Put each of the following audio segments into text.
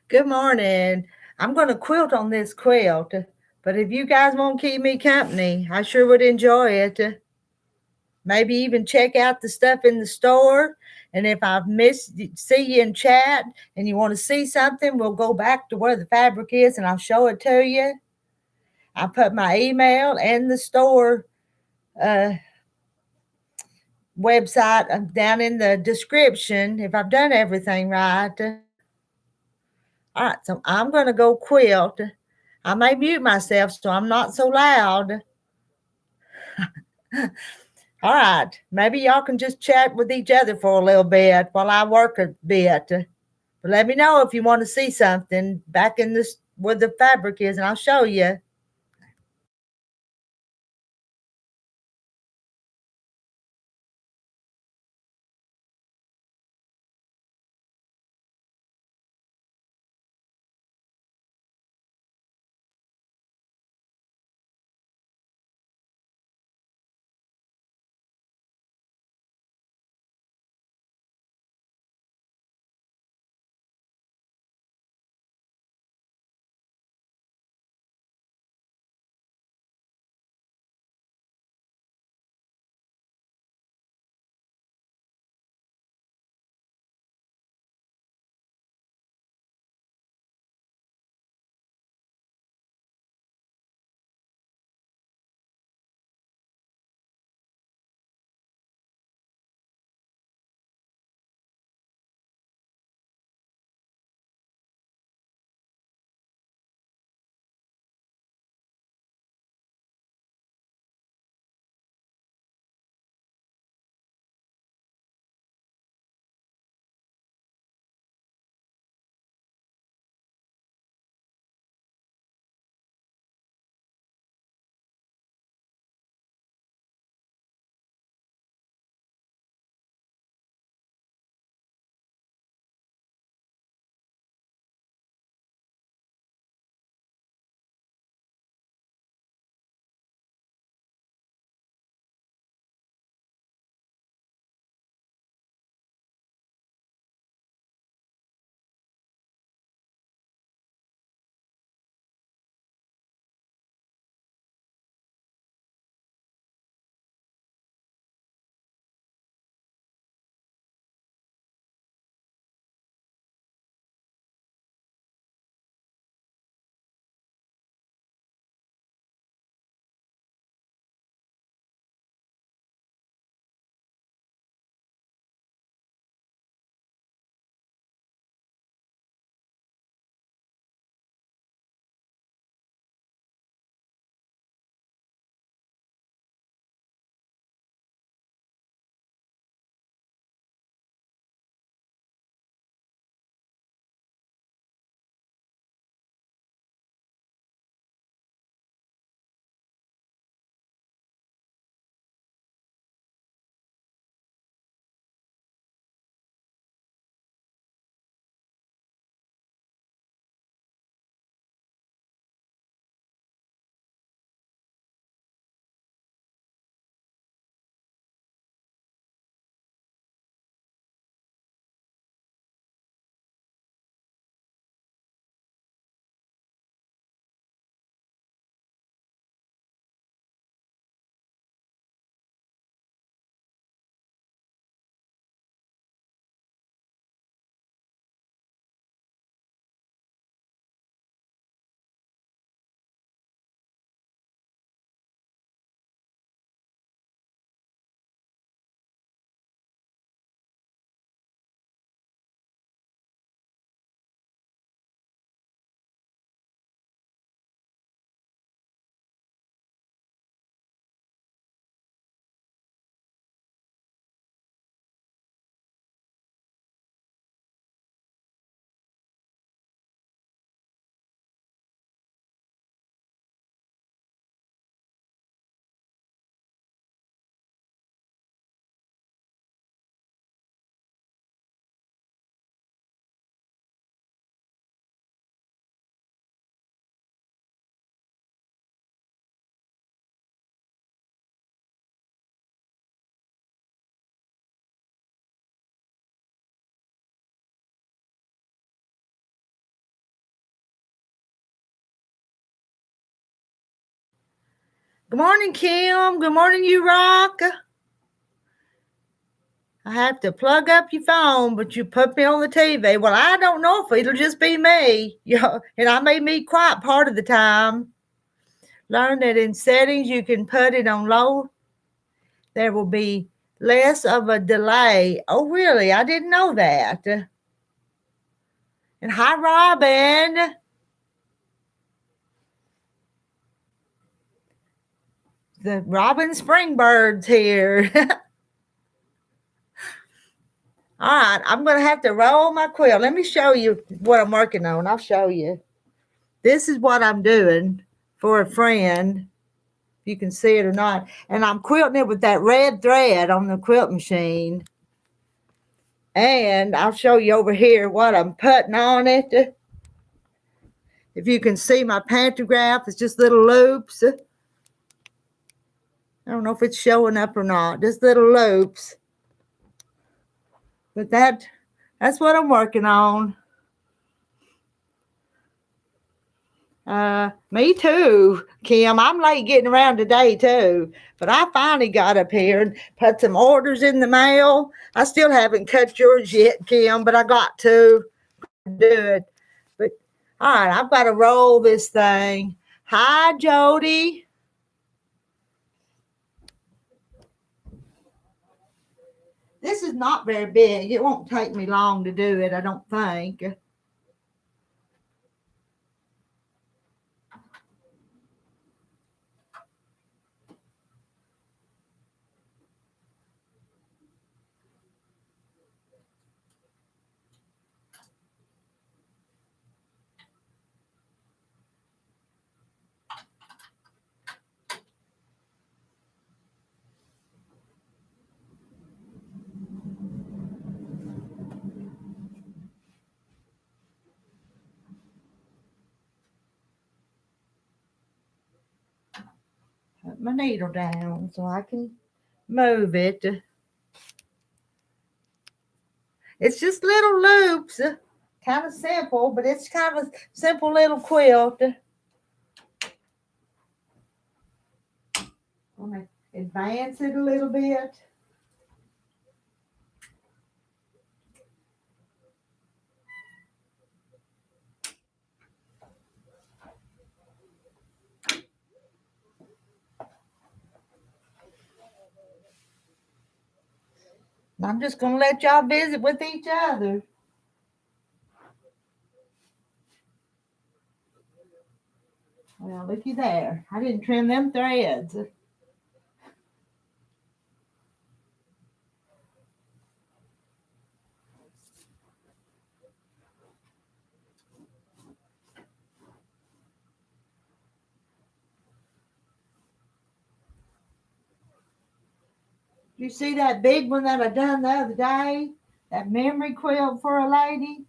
Good morning. I'm going to quilt on this quilt, but if you guys won't keep me company, I sure would enjoy it. Maybe even check out the stuff in the store. And if I've missed, see you in chat and you want to see something, we'll go back to where the fabric is and I'll show it to you. I put my email and the store uh, website down in the description if I've done everything right. All right, so I'm going to go quilt. I may mute myself so I'm not so loud. All right, maybe y'all can just chat with each other for a little bit while I work a bit. But let me know if you want to see something back in this where the fabric is, and I'll show you. Good morning, Kim. Good morning, you rock. I have to plug up your phone, but you put me on the TV. Well, I don't know if it'll just be me. And I may be quiet part of the time. Learn that in settings you can put it on low. There will be less of a delay. Oh, really? I didn't know that. And hi, Robin. The Robin Springbird's here. All right, I'm going to have to roll my quilt. Let me show you what I'm working on. I'll show you. This is what I'm doing for a friend, if you can see it or not. And I'm quilting it with that red thread on the quilt machine. And I'll show you over here what I'm putting on it. If you can see my pantograph, it's just little loops. I don't know if it's showing up or not, just little loops. But that's what I'm working on. Me too, Kim. I'm late getting around today too. But I finally got up here and put some orders in the mail. I still haven't cut yours yet, Kim, but I got to do it. But all right, I've got to roll this thing. Hi, Jody. This is not very big. It won't take me long to do it, I don't think. Put my needle down so I can move it. It's just little loops, kind of simple, but it's kind of a simple little quilt. I'm going to advance it a little bit. And I'm just going to let y'all visit with each other. Well, looky there. I didn't trim them threads. You see that big one that I done the other day? That memory quilt for a lady?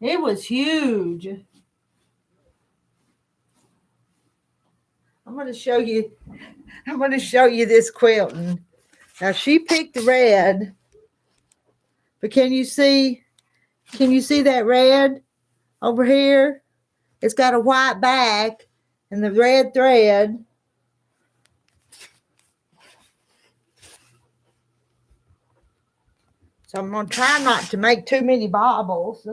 It was huge. I'm going to show you this quilting. Now she picked the red, but can you see that red over here? It's got a white back and the red thread. So I'm going to try not to make too many bobbles.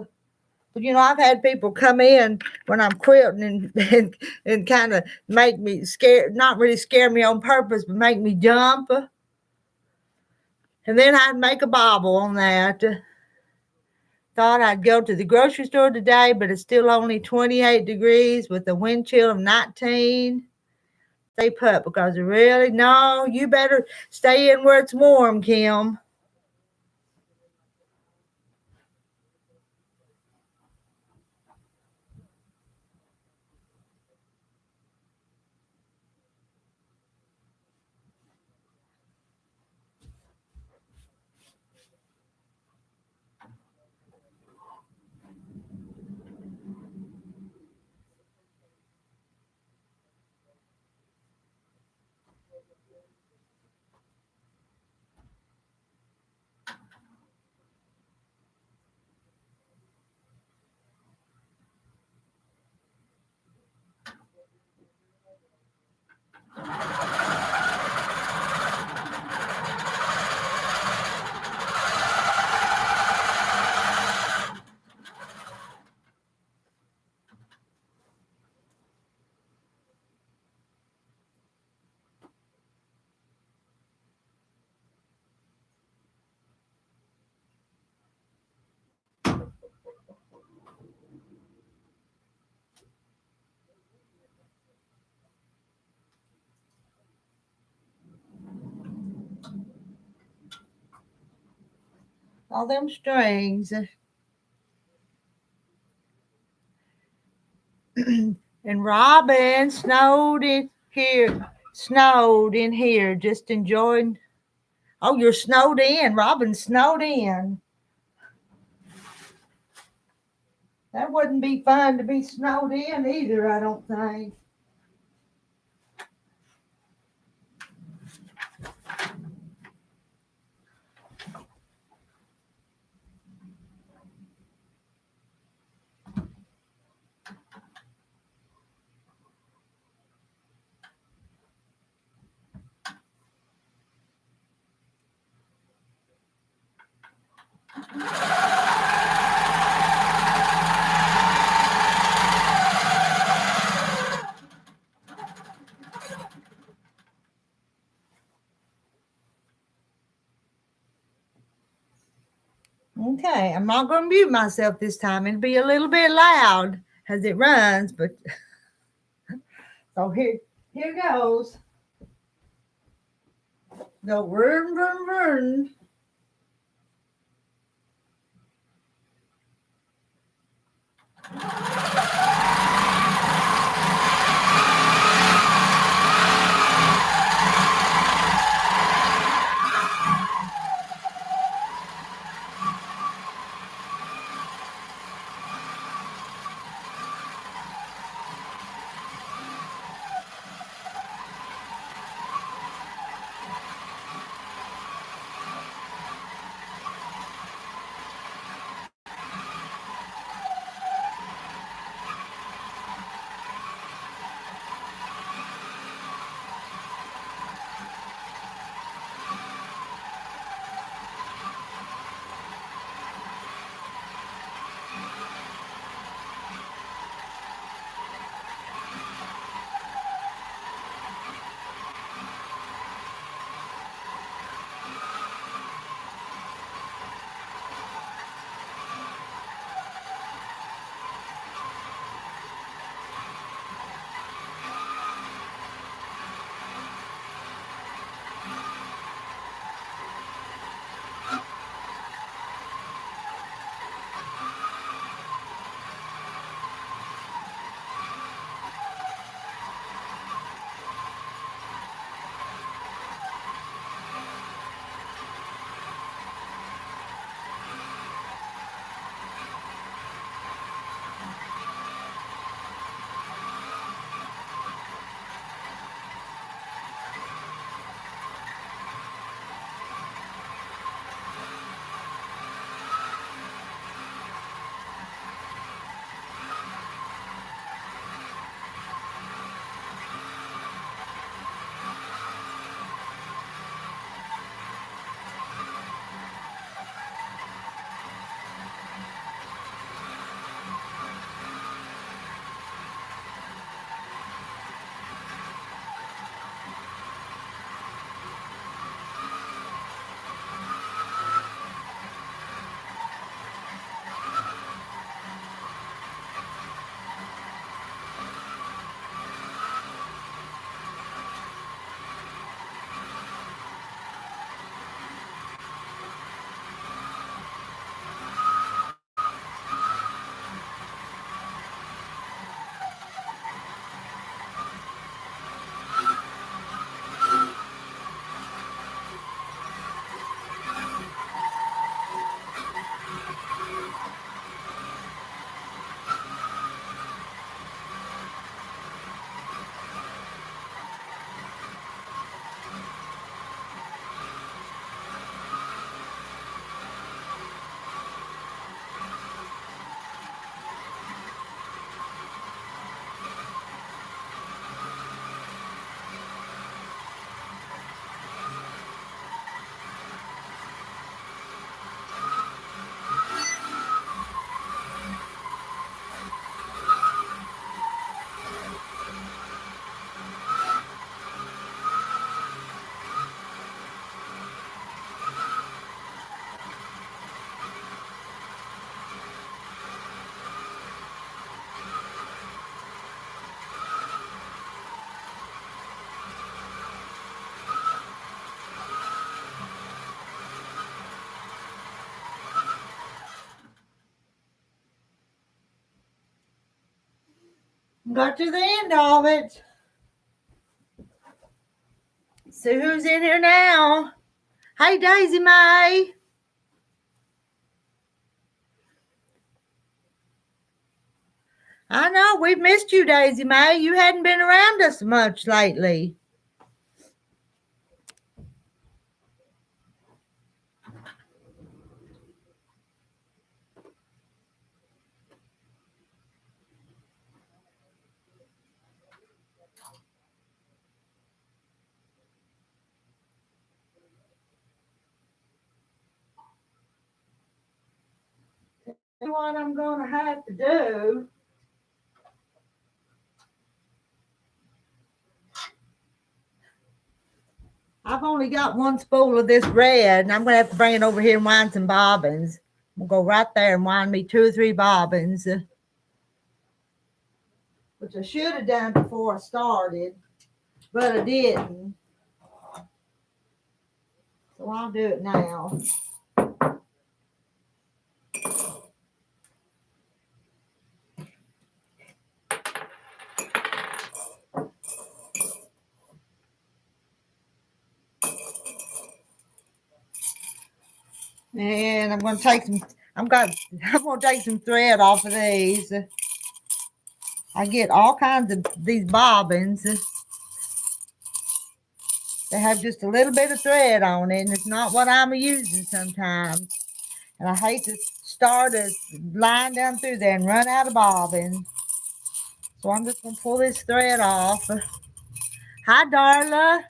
But, I've had people come in when I'm quilting and kind of make me scared, not really scare me on purpose, but make me jump. And then I'd make a bobble on that. Thought I'd go to the grocery store today, but it's still only 28 degrees with a wind chill of 19. Stay put because no, you better stay in where it's warm, Kim. All them strings. And Robin snowed in here, just enjoying. Oh, you're snowed in. Robin snowed in. That wouldn't be fun to be snowed in either, I don't think. Okay, I'm not going to mute myself this time. It'll be a little bit loud as it runs, but so here goes. Go run, run, run. Got to the end of it. See who's in here now. Hey, Daisy Mae. I know, we've missed you, Daisy Mae. You hadn't been around us much lately. What I'm going to have to do. I've only got one spool of this red, and I'm going to have to bring it over here and wind some bobbins. I'm going to go right there and wind me 2 or 3 bobbins, which I should have done before I started, but I didn't. So I'll do it now. And I'm going to take some. I'm going to take some thread off of these. I get all kinds of these bobbins. They have just a little bit of thread on it, and it's not what I'm using sometimes. And I hate to start a line down through there and run out of bobbin. So I'm just going to pull this thread off. Hi, Darla.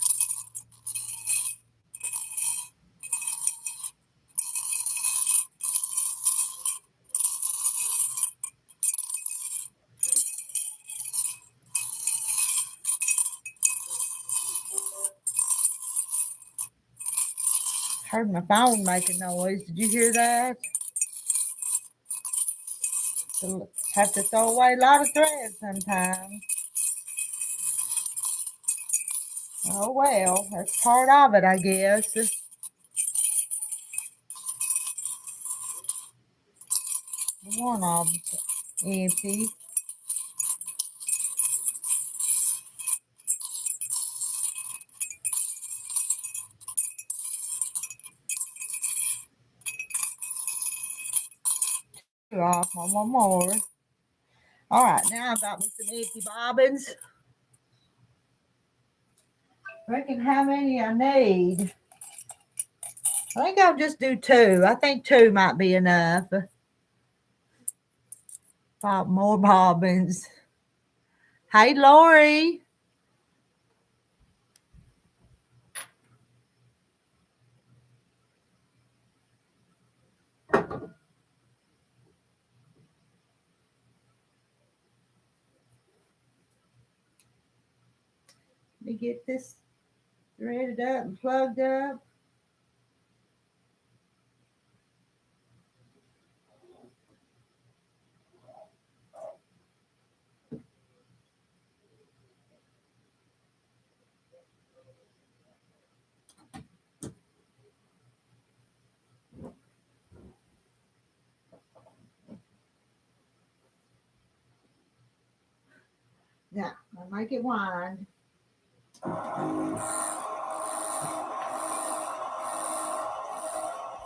Heard my phone making noise. Did you hear that? Have to throw away a lot of thread sometimes. Oh well, that's part of it, I guess. One of them's empty. Two off, one more. All right, now I've got me some empty bobbins. Reckon how many I need. I think I'll just do 2. I think 2 might be enough. Pop more bobbins. Hey, Lori. Let me get this threaded up and plugged up. Now, I'll make it wind.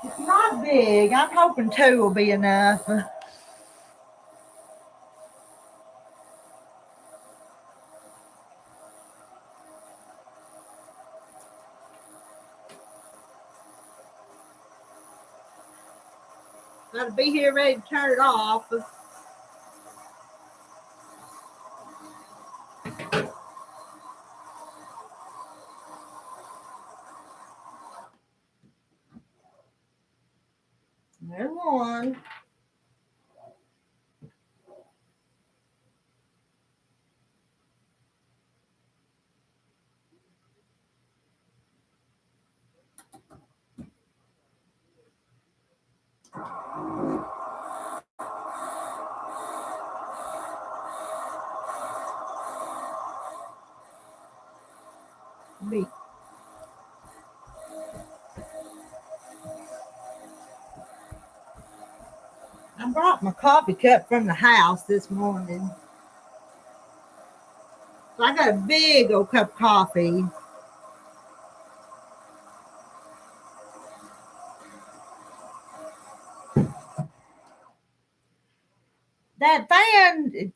It's not big. I'm hoping 2 will be enough. Gotta be here ready to turn it off. There's one. Me. I brought my coffee cup from the house this morning. I got a big old cup of coffee. That fan,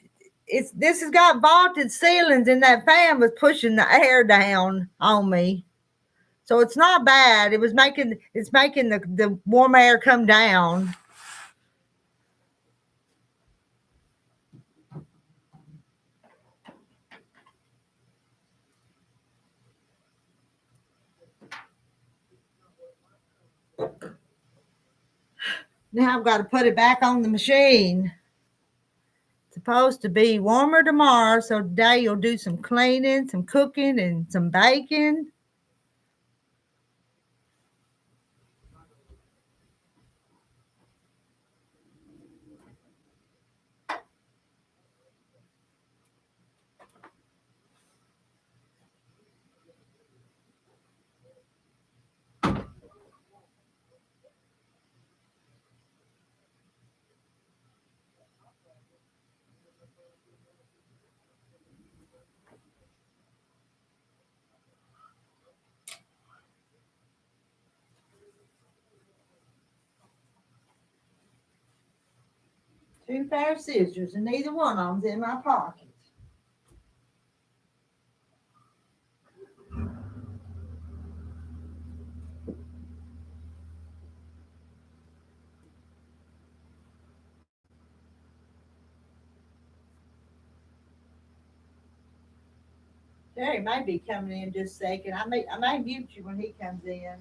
this has got vaulted ceilings, and that fan was pushing the air down on me. So it's not bad. It's making the warm air come down. Now I've got to put it back on the machine. It's supposed to be warmer tomorrow, so today you'll do some cleaning, some cooking, and some baking. Two pair of scissors, and neither one of them's in my pocket. Terry may be coming in just a second. I may mute you when he comes in.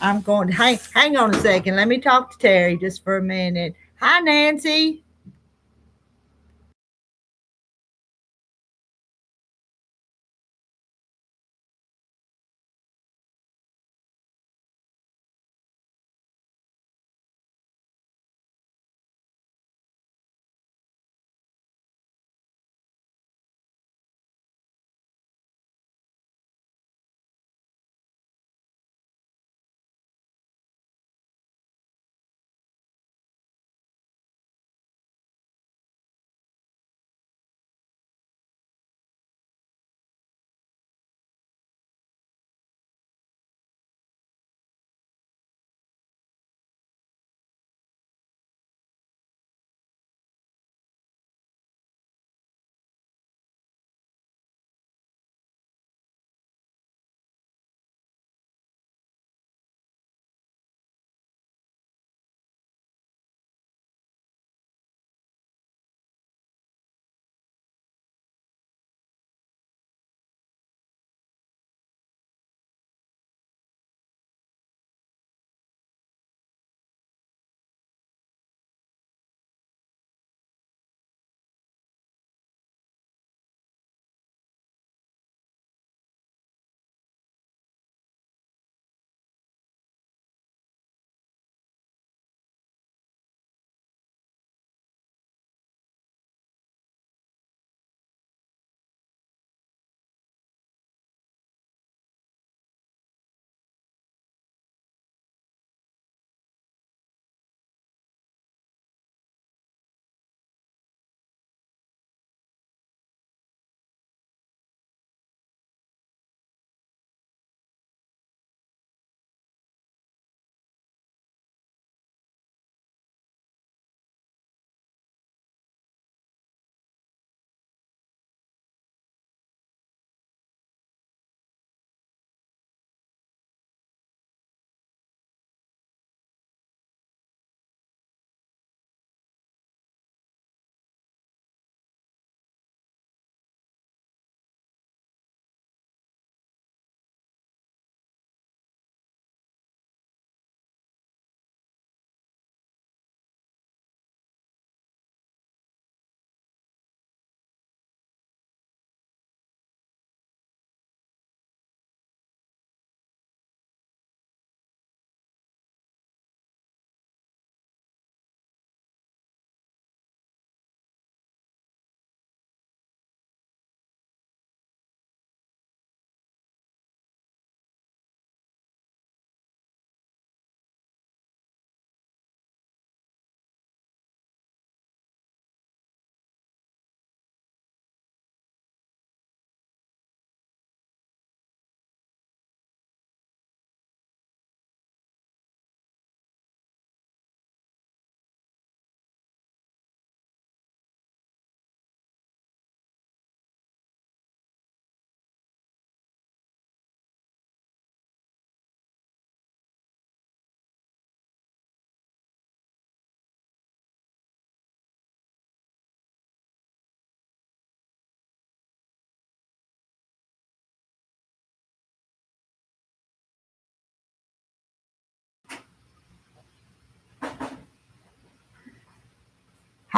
I'm going to hang on a second. Let me talk to Terry just for a minute. Hi, Nancy.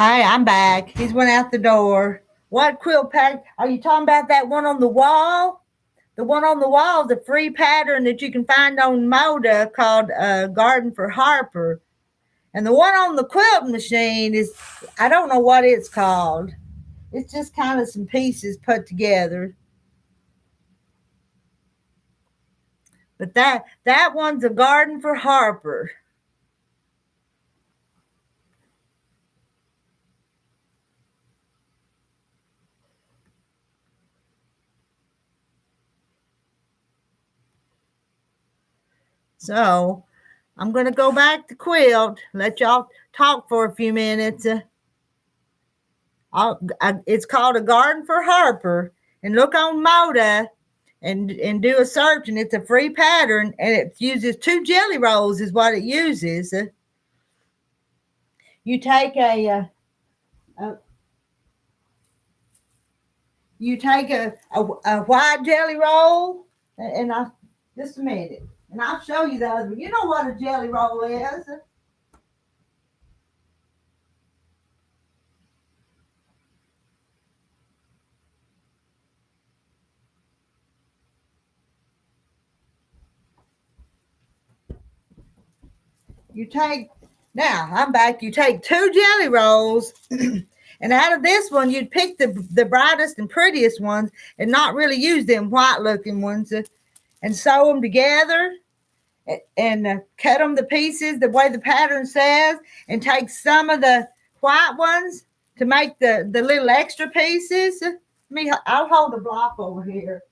Hi, I'm back. He's went out the door. What quilt pattern? Are you talking about that one on the wall? The one on the wall is a free pattern that you can find on Moda called Garden for Harper. And the one on the quilt machine is, I don't know what it's called. It's just kind of some pieces put together. But that one's a Garden for Harper. So I'm going to go back to quilt, let y'all talk for a few minutes. It's called a Garden for Harper. And look on Moda and do a search, and it's a free pattern, and it uses 2 jelly rolls is what it uses. You take a white jelly roll, and I just a minute, and I'll show you the other one. You know what a jelly roll is. Now I'm back. You take 2 jelly rolls, and out of this one, you'd pick the brightest and prettiest ones, and not really use them white looking ones, and sew them together, and cut them to pieces the way the pattern says, and take some of the white ones to make the little extra pieces. I'll hold the block over here.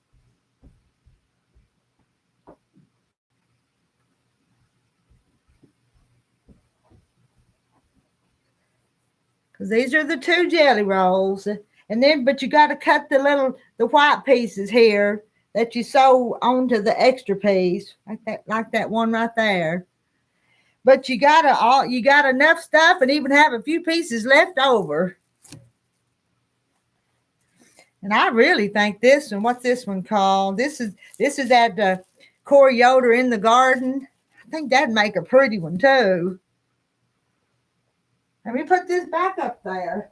Because these are the 2 jelly rolls. And then, but you got to cut the white pieces here that you sew onto the extra piece, like that one right there. But you got enough stuff, and even have a few pieces left over. And I really think this one, what's this one called? This is that Corey Yoder in the garden. I think that'd make a pretty one too. Let me put this back up there.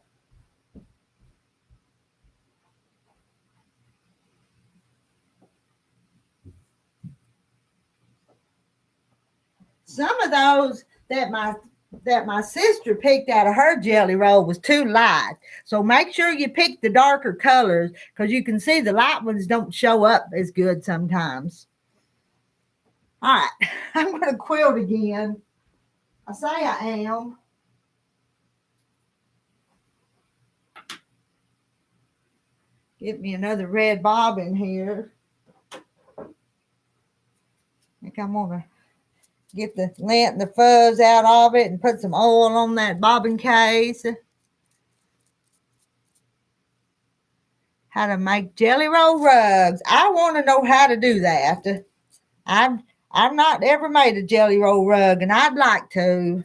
Some of those that my sister picked out of her jelly roll was too light. So make sure you pick the darker colors, because you can see the light ones don't show up as good sometimes. All right, I'm going to quilt again. I say I am. Get me another red bobbin here. I think I'm going to get the lint and the fuzz out of it and put some oil on that bobbin case. How to make jelly roll rugs. I want to know how to do that. I've not ever made a jelly roll rug, and I'd like to.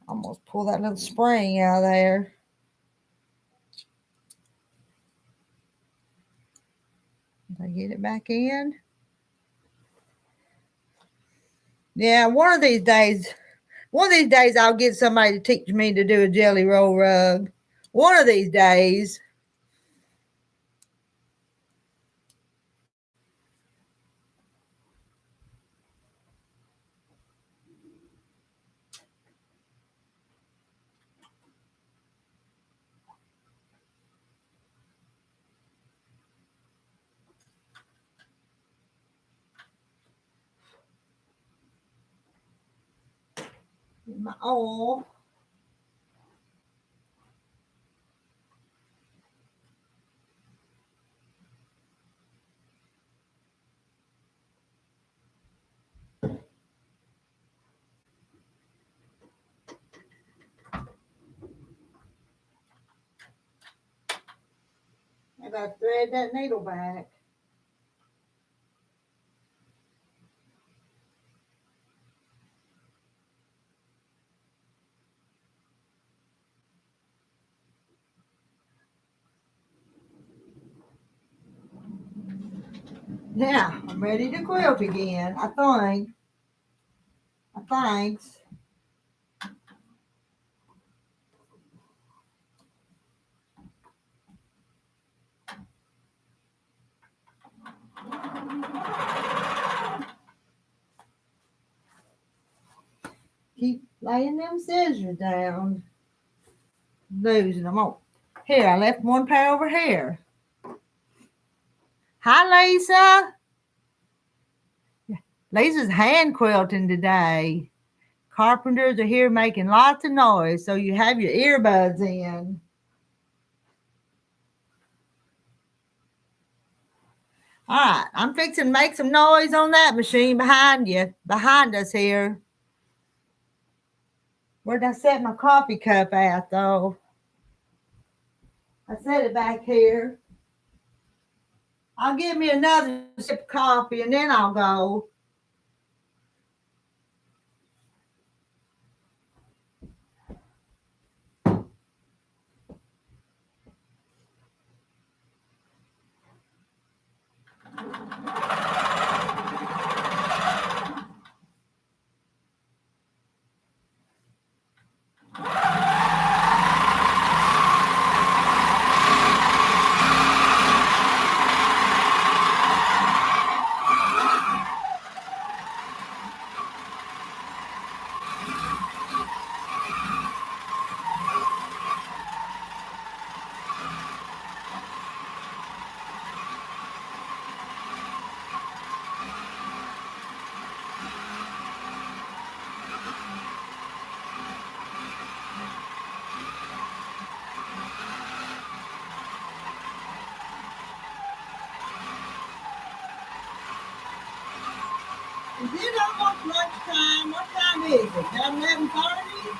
Almost pull that little spring out of there. Did I get it back in? Yeah, one of these days I'll get somebody to teach me to do a jelly roll rug. One of these days. My oil. I gotta thread that needle back. Now I'm ready to quilt again. I think. Keep laying them scissors down. Losing them all. Here, I left one pair over here. Hi, Lisa. Lisa's hand quilting today. Carpenters are here making lots of noise, so you have your earbuds in. All right, I'm fixing to make some noise on that machine behind us here. Where'd I set my coffee cup at, though? I set it back here. I'll give me another sip of coffee and then I'll go. Is it almost lunchtime? What time is it? 11:30?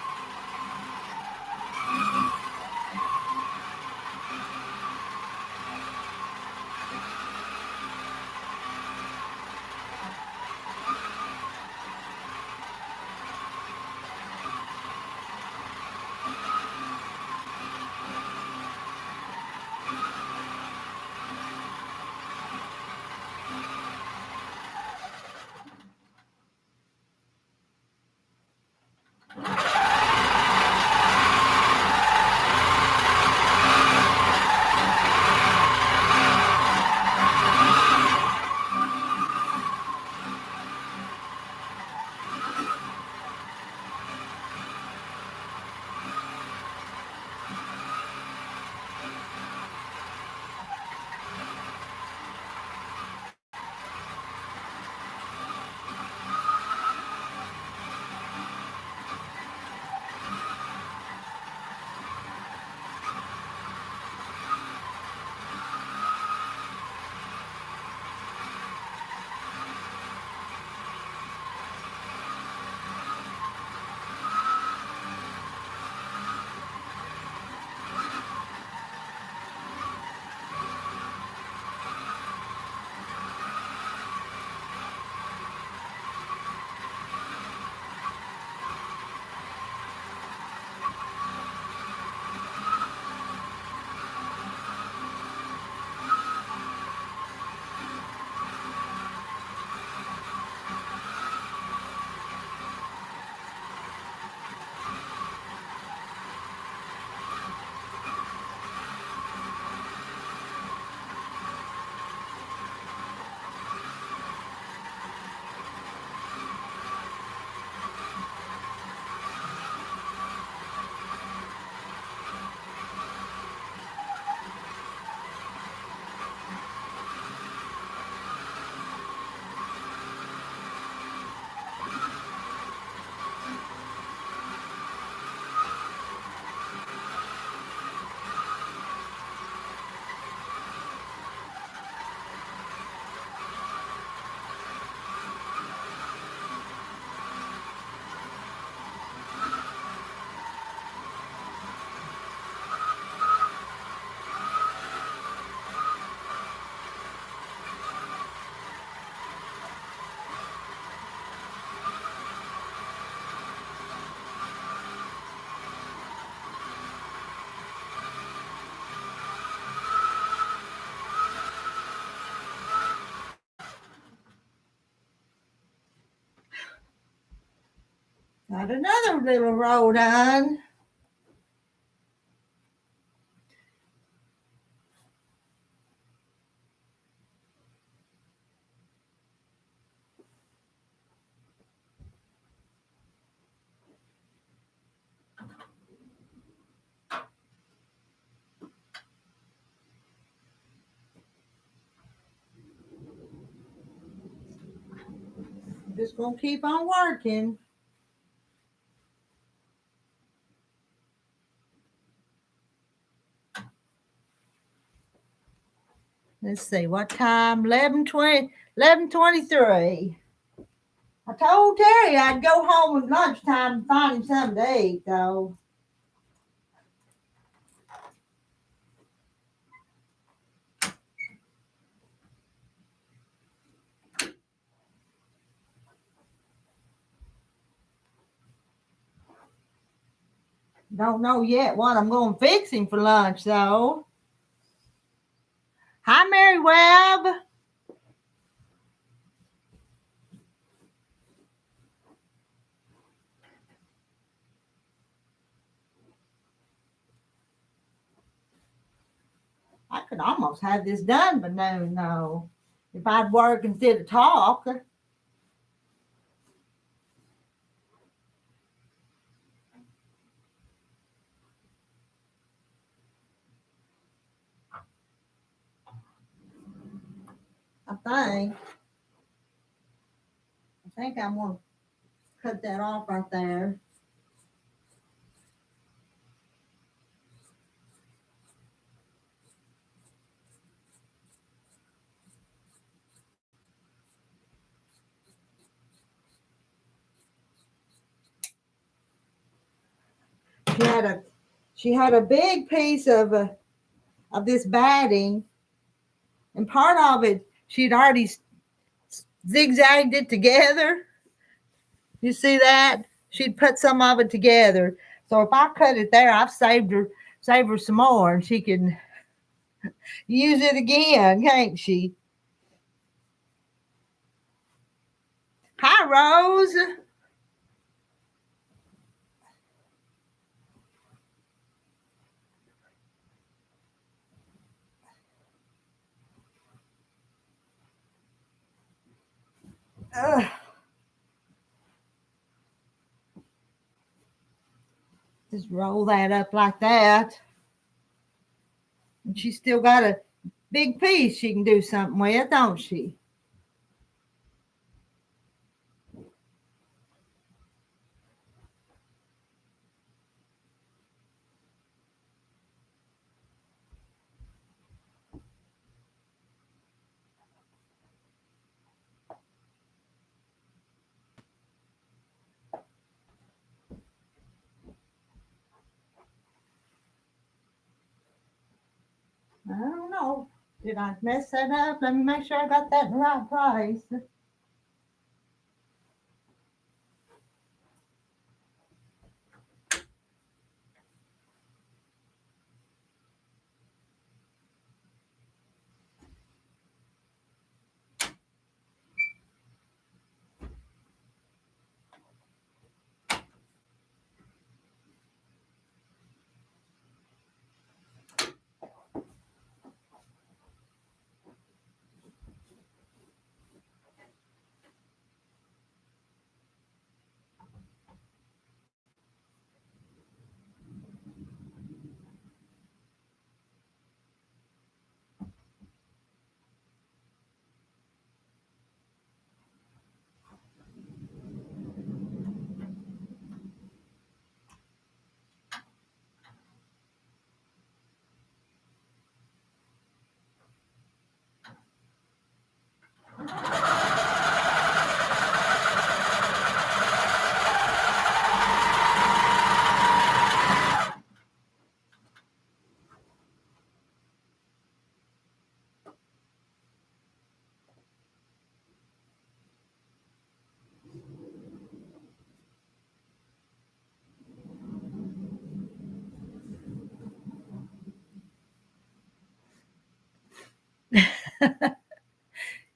Got another little roll done. just gonna keep on working. Let's see, what time? 11:23. I told Terry I'd go home at lunchtime and find him something to eat, though. Don't know yet what I'm going to fix him for lunch, though. Hi, Mary Webb. I could almost have this done by noon, though, if I'd work instead of talk. I think I'm going to cut that off right there. She had a big piece of this batting, and part of it she'd already zigzagged it together. You see that? She'd put some of it together. So if I cut it there, I've save her some more, and she can use it again, can't she? Hi, Rose. Ugh. Just roll that up like that. And she's still got a big piece she can do something with, don't she? I don't know. Did I mess that up? Let me make sure I got that in the right place.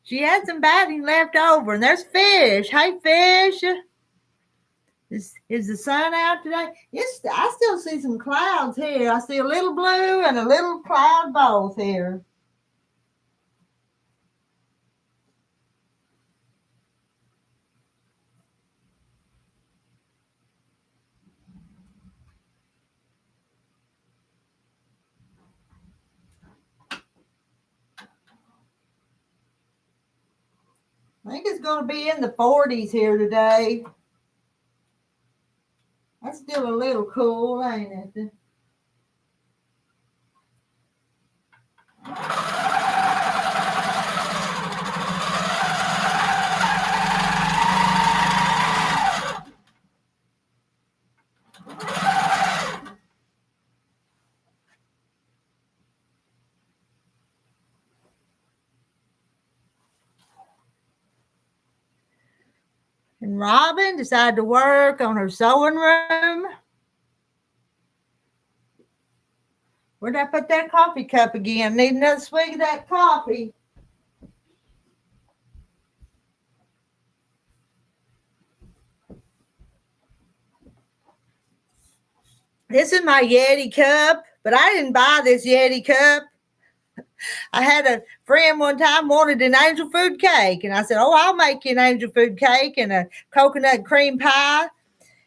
She had some batting left over, and there's Fish. Hey, Fish. Is the sun out today? Yes, I still see some clouds here. I see a little blue and a little cloud both here. I think it's going to be in the 40s here today. That's still a little cool, ain't it? And Robin decided to work on her sewing room. Where'd I put that coffee cup again? Need another swig of that coffee. This is my Yeti cup, but I didn't buy this Yeti cup. I had a friend one time wanted an angel food cake, and I said, "Oh, I'll make you an angel food cake and a coconut cream pie."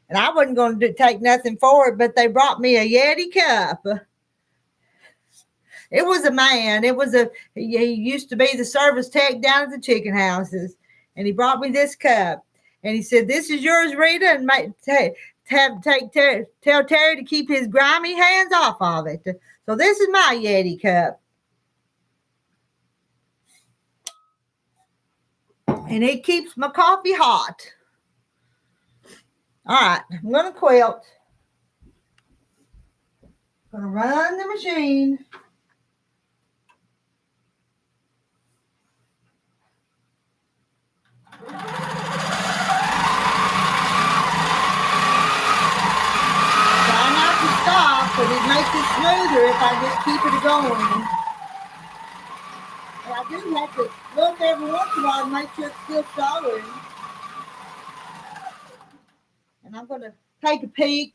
And I wasn't going to take nothing for it, but they brought me a Yeti cup. It was a man. He used to be the service tech down at the chicken houses, and he brought me this cup, and he said, "This is yours, Rita, and tell Terry to keep his grimy hands off of it." So this is my Yeti cup, and it keeps my coffee hot. All right, I'm gonna quilt. I'm gonna run the machine. But it makes it smoother if I just keep it going. But I do have to look every once in a while to make sure it's still sewing. And I'm going to take a peek.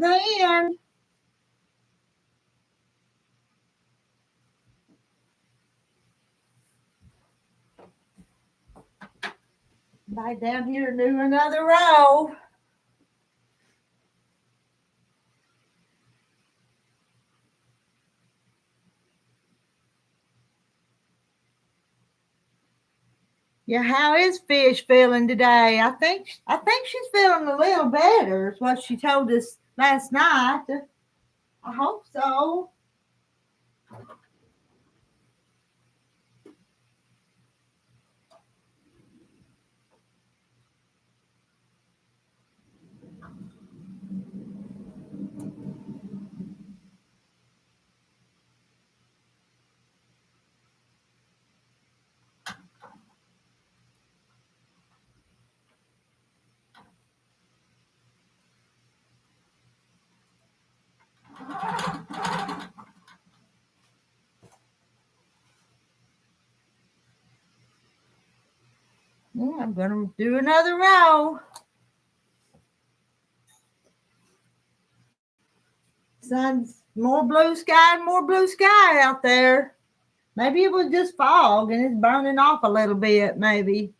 the end. Right down here and do another row. Yeah, how is Fish feeling today? I think she's feeling a little better. Is what she told us last night. I hope so. Yeah, I'm gonna do another row. Sun's more blue sky and more blue sky out there. Maybe it was just fog and it's burning off a little bit, maybe.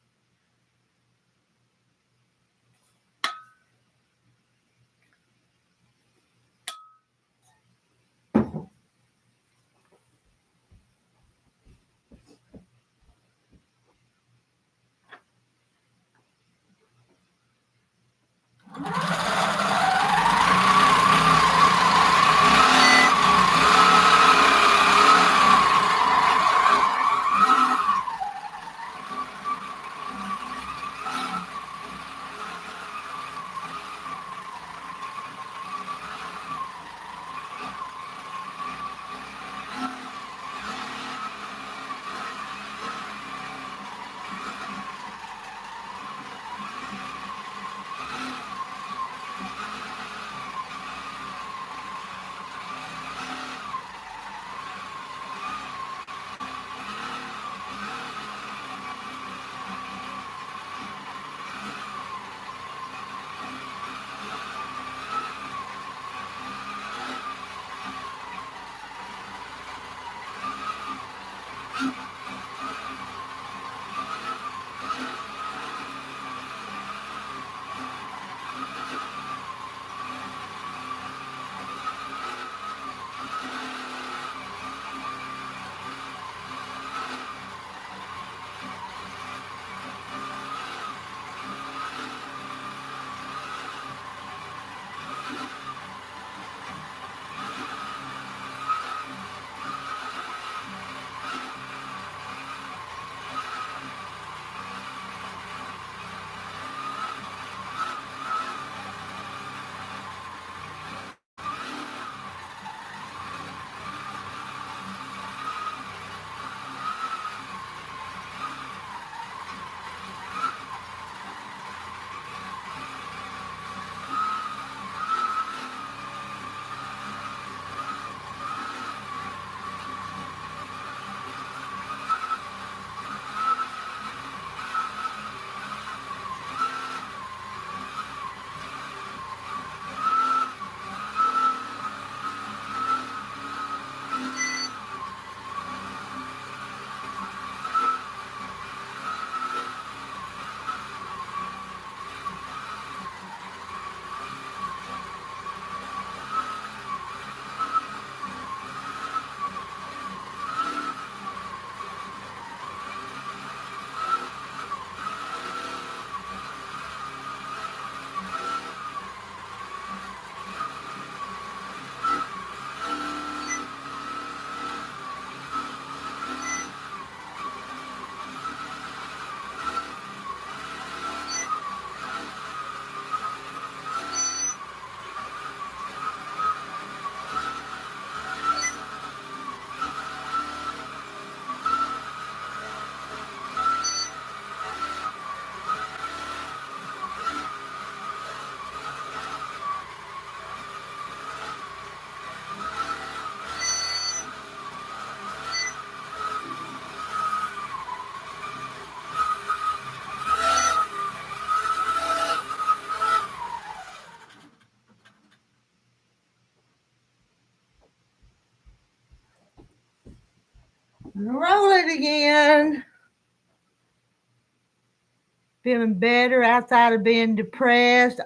Feeling better outside of being depressed.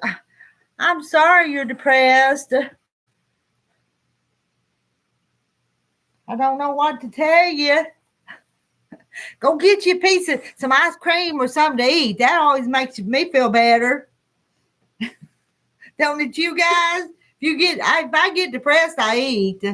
I'm sorry you're depressed. I don't know what to tell you. Go get you a piece of some ice cream or something to eat. That always makes me feel better. Don't it, you guys? If I get depressed, I eat.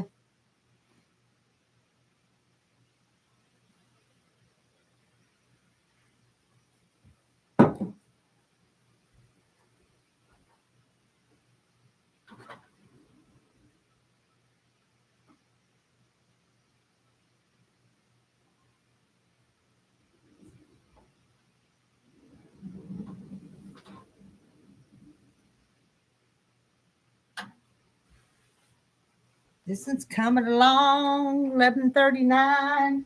This one's coming along, 11:39.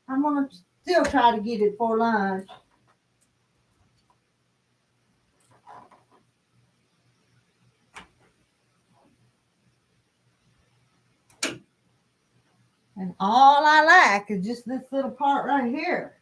I'm gonna still try to get it for lunch. And all I like is just this little part right here.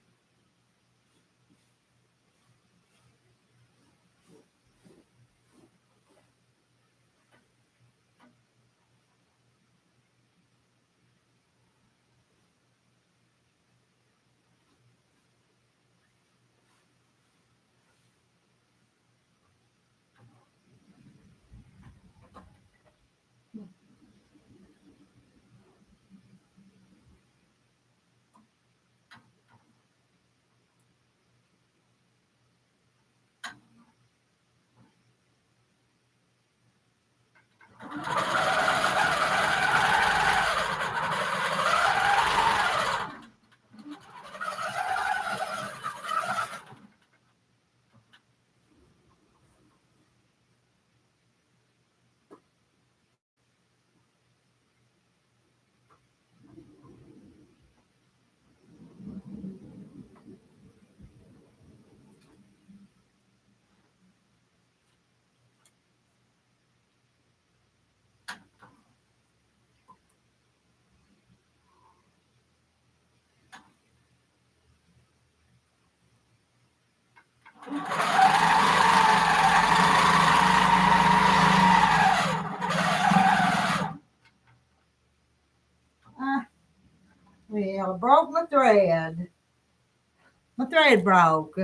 Uh, well, I broke my thread. My thread broke.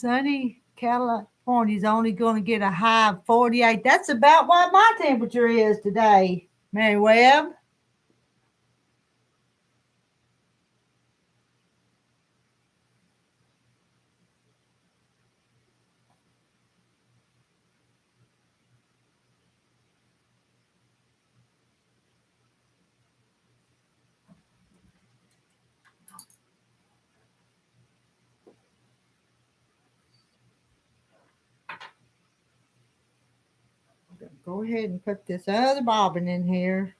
Sunny California's only going to get a high of 48. That's about what my temperature is today, Mary Webb. Go ahead and put this other bobbin in here.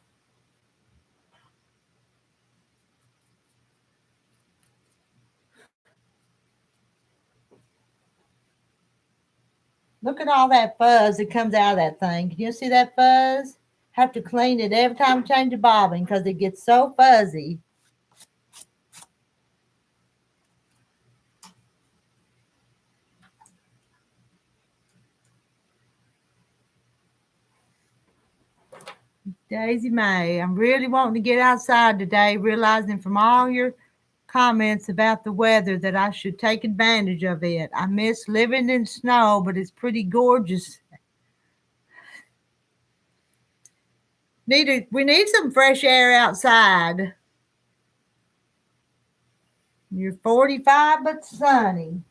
Look at all that fuzz that comes out of that thing. Can you see that fuzz? Have to clean it every time I change the bobbin because it gets so fuzzy. Daisy May, I'm really wanting to get outside today, realizing from all your comments about the weather that I should take advantage of it. I miss living in snow, but it's pretty gorgeous. We need some fresh air outside. You're 45 but sunny.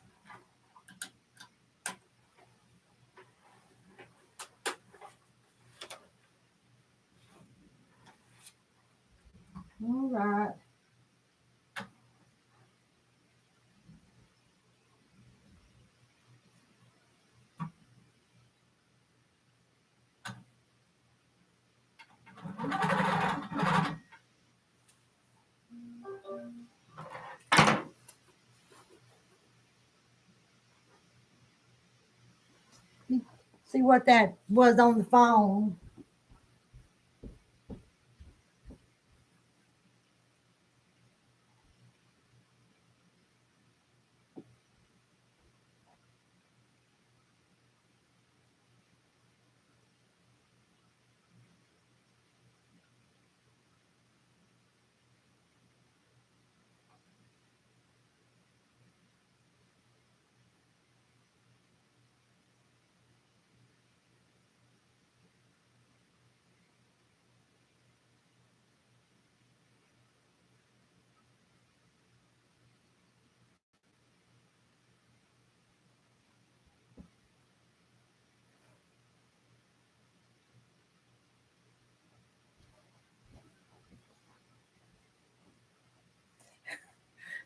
All right. See what that was on the phone.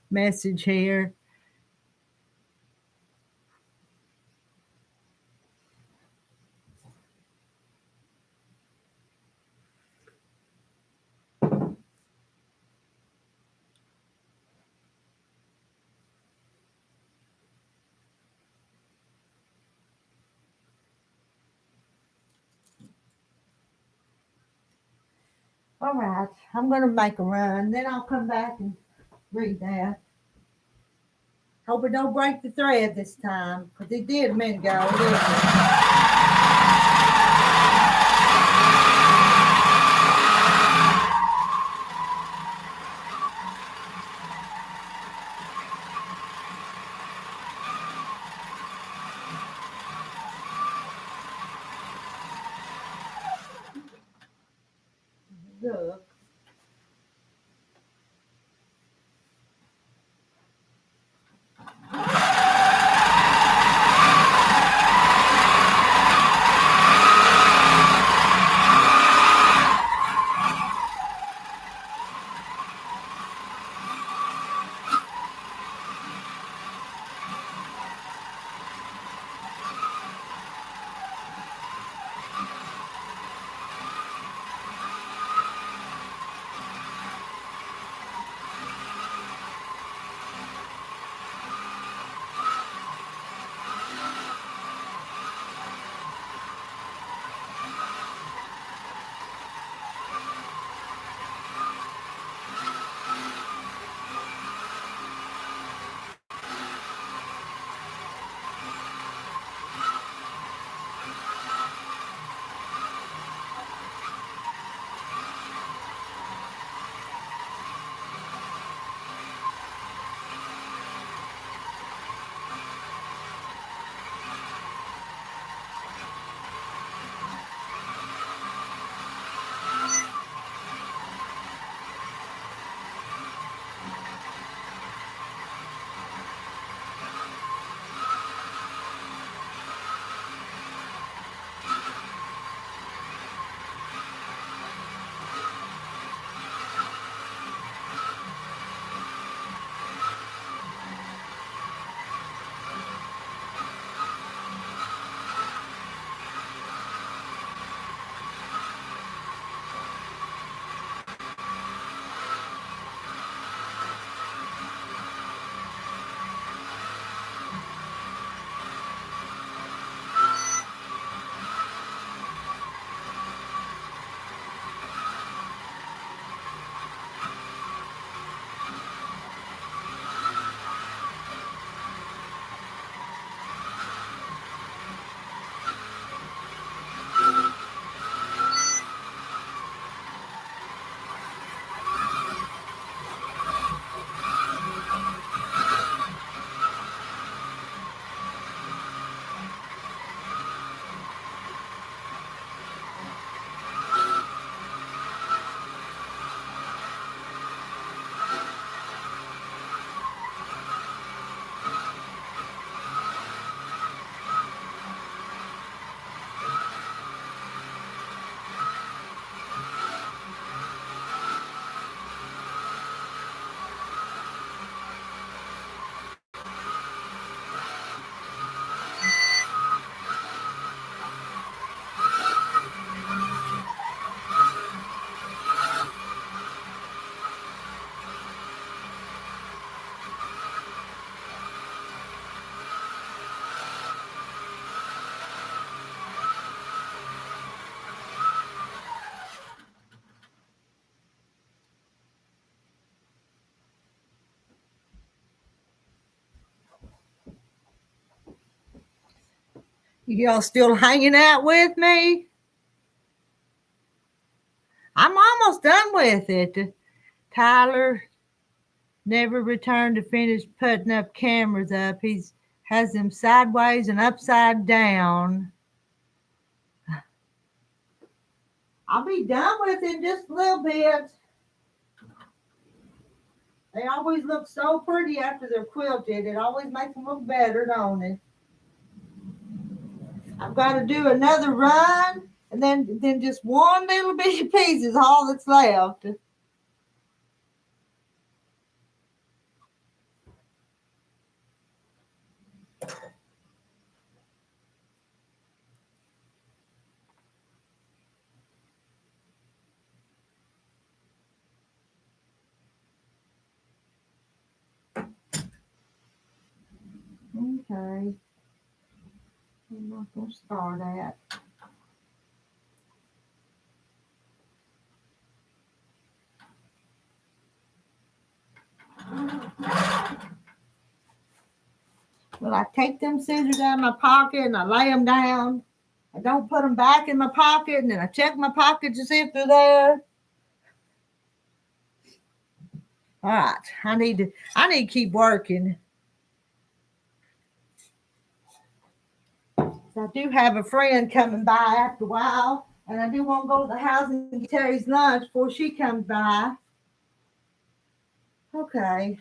Message here. All right. I'm going to make a run. Then I'll come back and read that. Hope it don't break the thread this time, because it did a minute ago, didn't it? Look. Y'all still hanging out with me? I'm almost done with it. Tyler never returned to finish putting up cameras up. He's has them sideways and upside down. I'll be done with it in just a little bit. They always look so pretty after they're quilted. It always makes them look better, don't it? I've got to do another run, and then just one little bitty piece is all that's left. Okay. I'm not going to start at. Well, I take them scissors out of my pocket and I lay them down. I don't put them back in my pocket, and then I check my pocket to see if they're there. All right, I need to keep working. So I do have a friend coming by after a while, and I do want to go to the house and get Terry's lunch before she comes by. Okay.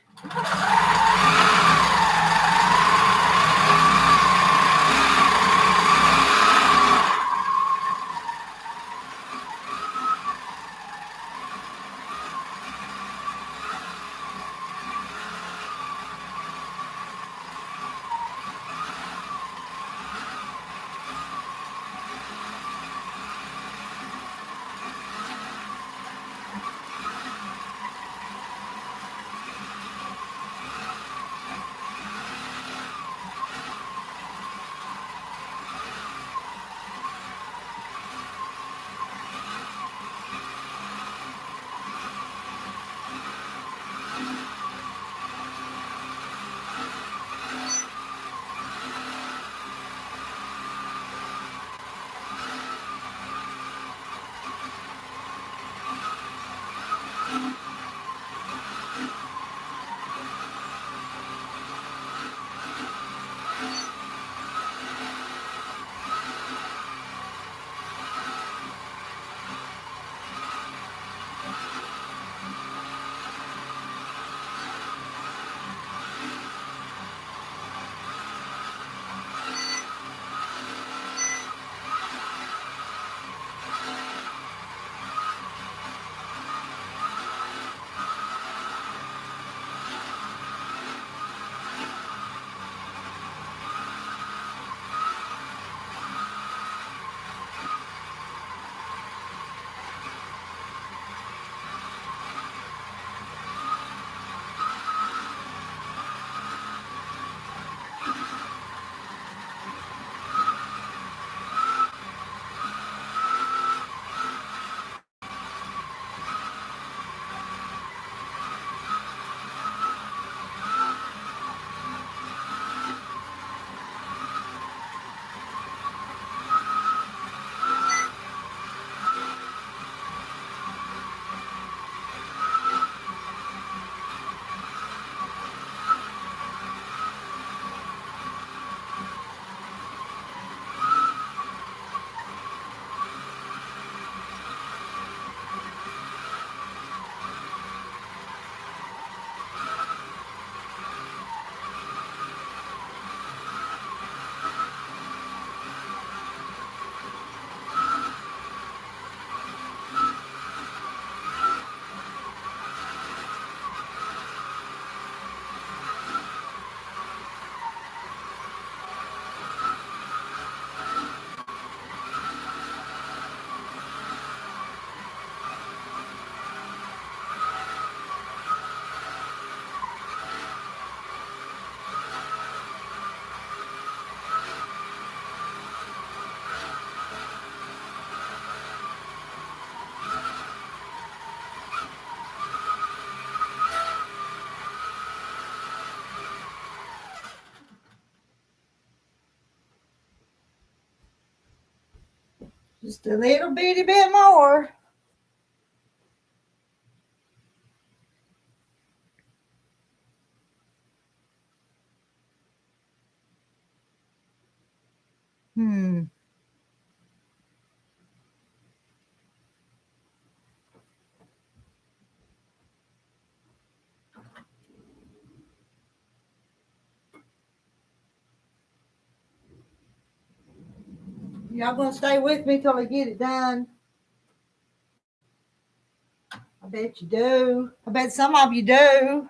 Just a little bitty bit more. Hmm. Y'all gonna stay with me till I get it done? I bet you do. I bet some of you do.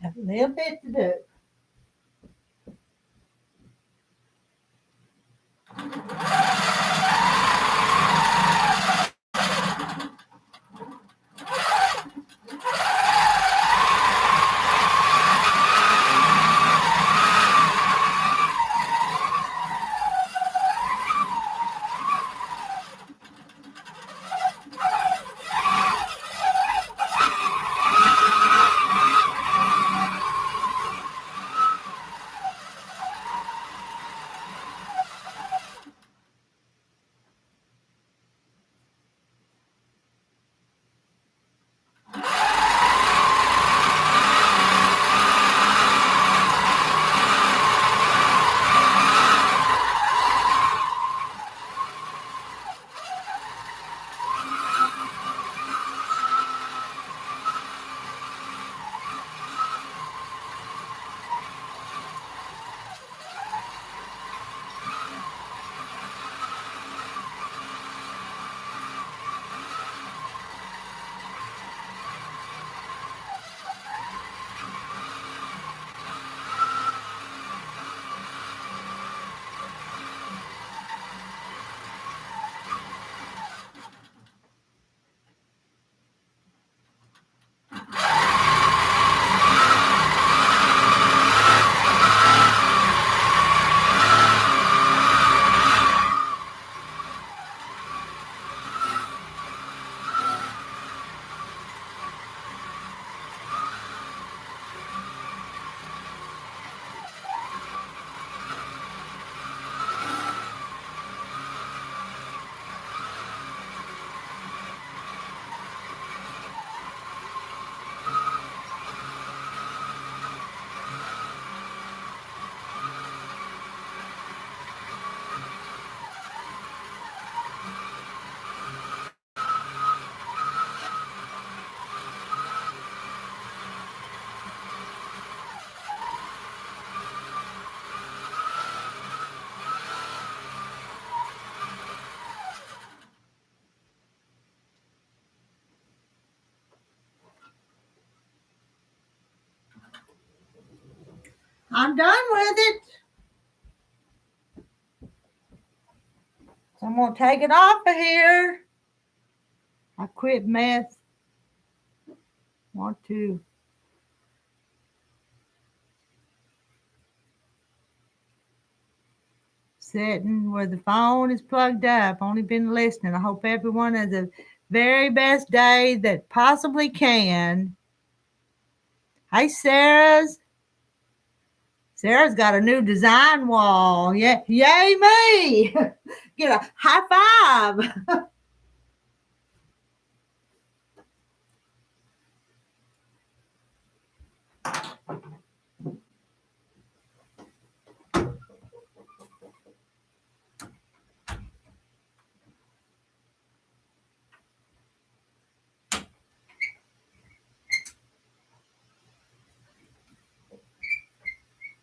A little bit to do. I'm done with it. So I'm going to take it off of here. I quit mess. Want to sitting where the phone is plugged up. Only been listening. I hope everyone has the very best day that possibly can. Hey, Sarah's got a new design wall. Yeah, yay me! Get a high five.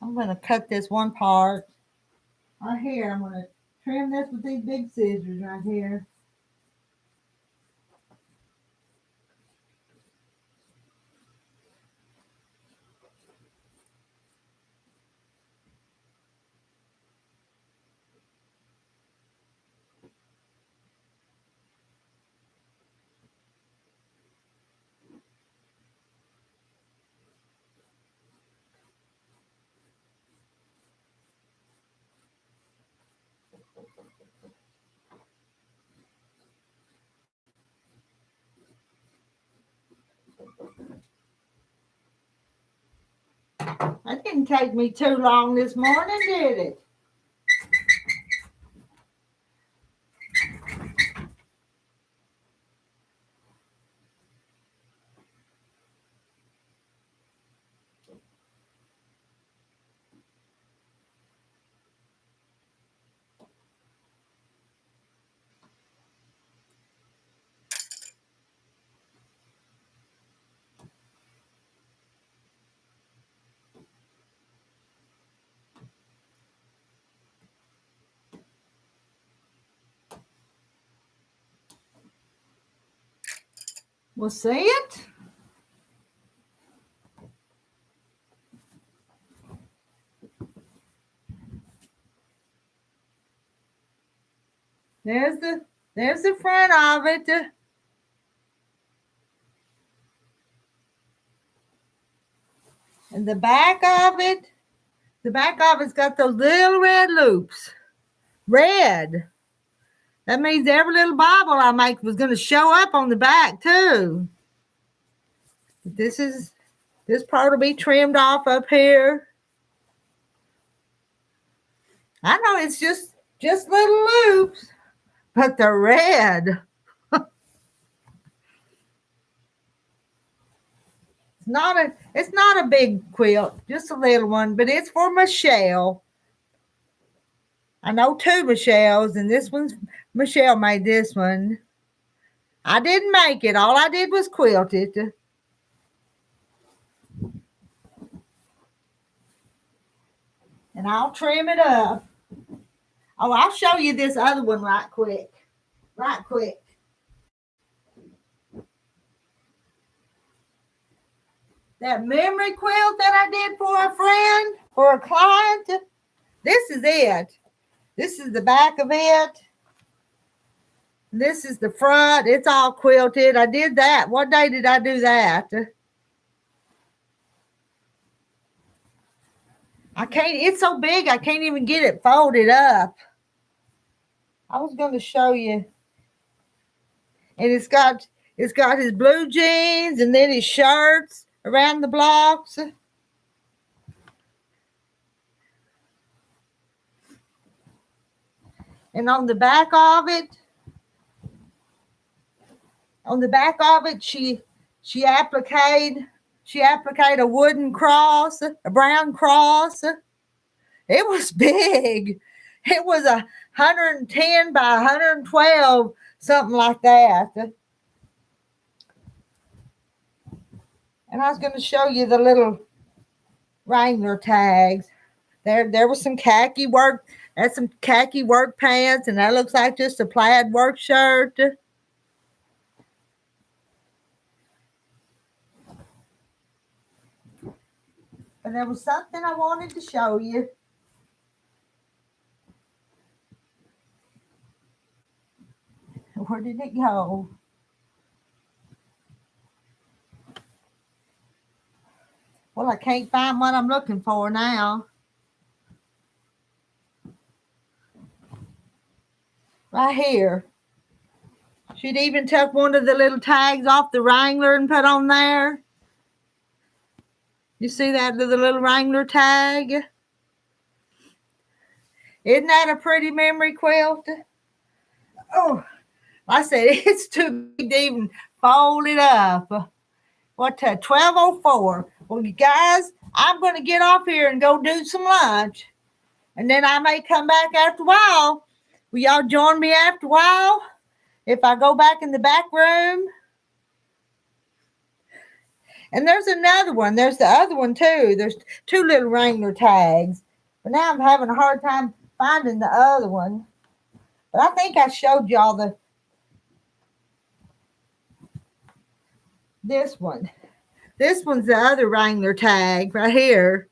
I'm going to cut this one part right here. I'm going to trim this with these big scissors right here. That didn't take me too long this morning, did it? We'll see it. There's the front of it. And the back of it's got those little red loops. Red. That means every little Bible I make was going to show up on the back too. This part will be trimmed off up here. I know it's just little loops, but they're red. It's not a big quilt, just a little one, but it's for Michelle. I know two Michelles, and this one's Michelle made this one. I didn't make it. All I did was quilt it. And I'll trim it up. Oh, I'll show you this other one right quick. Right quick. That memory quilt that I did for a friend, for a client, this is it. This is the back of it. This is the front. It's all quilted. I did that. What day did I do that? I can't, it's so big, I can't even get it folded up. I was going to show you. And it's got his blue jeans and then his shirts around the blocks. And on the back of it, she appliqued a wooden cross, a brown cross. It was big. It was 110 by 112, something like that. And I was going to show you the little Wrangler tags. There was some khaki work. That's some khaki work pants, and that looks like just a plaid work shirt. But there was something I wanted to show you. Where did it go? Well, I can't find what I'm looking for now. Right here. She'd even took one of the little tags off the Wrangler and put on there. You see that, the little Wrangler tag? Isn't that a pretty memory quilt? Oh, I said it's too big to even fold it up. What, 12:04? Well, you guys, I'm going to get off here and go do some lunch. And then I may come back after a while. Will y'all join me after a while? If I go back in the back room? And there's another one. There's the other one too. There's two little Wrangler tags. But now I'm having a hard time finding the other one. But I think I showed y'all this one. This one's the other Wrangler tag right here.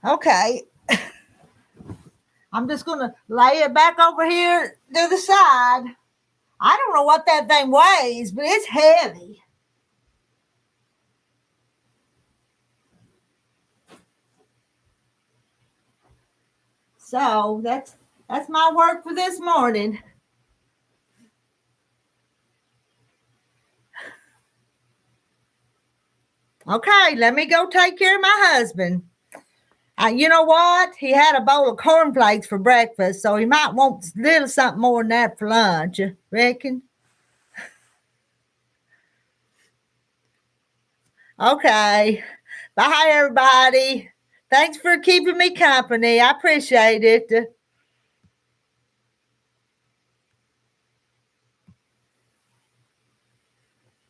Okay. I'm just going to lay it back over here to the side. I don't know what that thing weighs, but it's heavy. So that's my work for this morning. Okay, let me go take care of my husband. You know what? He had a bowl of cornflakes for breakfast, so he might want a little something more than that for lunch. Reckon? Okay. Bye, everybody. Thanks for keeping me company. I appreciate it.